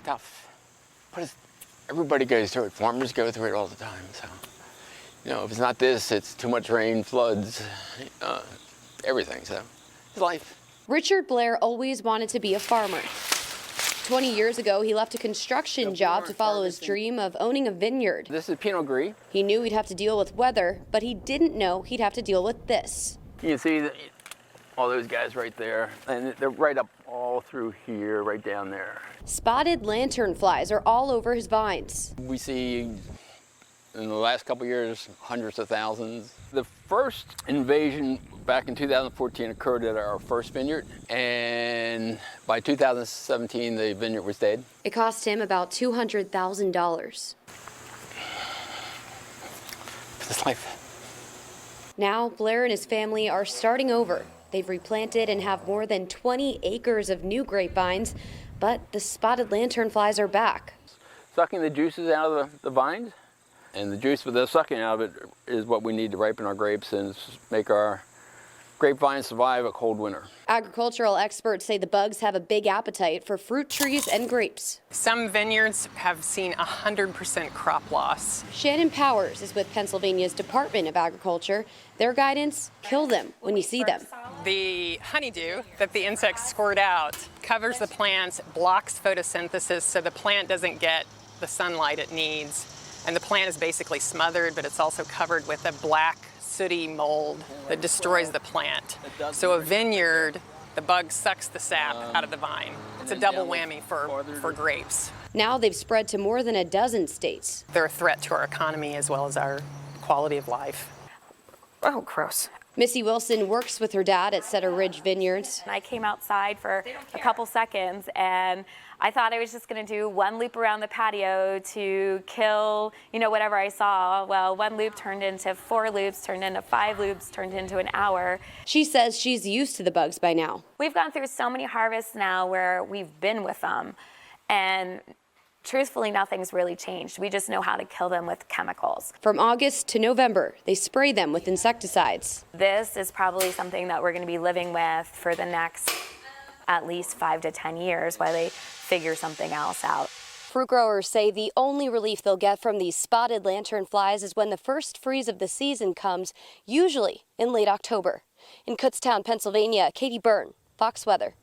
tough. But everybody goes through it. Farmers go through it all the time. So, if it's not this, it's too much rain, floods, everything. So, it's life. Richard Blair always wanted to be a farmer. 20 years ago, he left a construction job to follow his dream of owning a vineyard. This is Pinot Gris. He knew he'd have to deal with weather, but he didn't know he'd have to deal with this. You can see all those guys right there, and they're right up all through here, right down there. Spotted lanternflies are all over his vines. We see in the last couple of years hundreds of thousands. The first invasion back in 2014 occurred at our first vineyard, and by 2017 the vineyard was dead. It cost him about $200,000. It's life. Now Blair and his family are starting over. They've replanted and have more than 20 acres of new grapevines, but the spotted lanternflies are back. Sucking the juices out of the vines, and the juice they're sucking out of it is what we need to ripen our grapes and make our grapevines survive a cold winter. Agricultural experts say the bugs have a big appetite for fruit trees and grapes. Some vineyards have seen 100% crop loss. Shannon Powers is with Pennsylvania's Department of Agriculture. Their guidance: kill them when you see them. The honeydew that the insects squirt out covers the plants, blocks photosynthesis so the plant doesn't get the sunlight it needs. And the plant is basically smothered, but it's also covered with a black, sooty mold that destroys the plant. So a vineyard, the bug sucks the sap out of the vine. It's a double whammy for grapes. Now they've spread to more than a dozen states. They're a threat to our economy as well as our quality of life. Oh, gross. Missy Wilson works with her dad at Cedar Ridge Vineyards. I came outside for a couple seconds and I thought I was just going to do one loop around the patio to kill, whatever I saw. Well, one loop turned into 4 loops, turned into 5 loops, turned into an hour. She says she's used to the bugs by now. We've gone through so many harvests now where we've been with them, and truthfully, nothing's really changed. We just know how to kill them with chemicals. From August to November, they spray them with insecticides. This is probably something that we're going to be living with for the next at least 5 to 10 years while they figure something else out. Fruit growers say the only relief they'll get from these spotted lanternflies is when the first freeze of the season comes, usually in late October. In Kutztown, Pennsylvania, Katie Byrne, Fox Weather.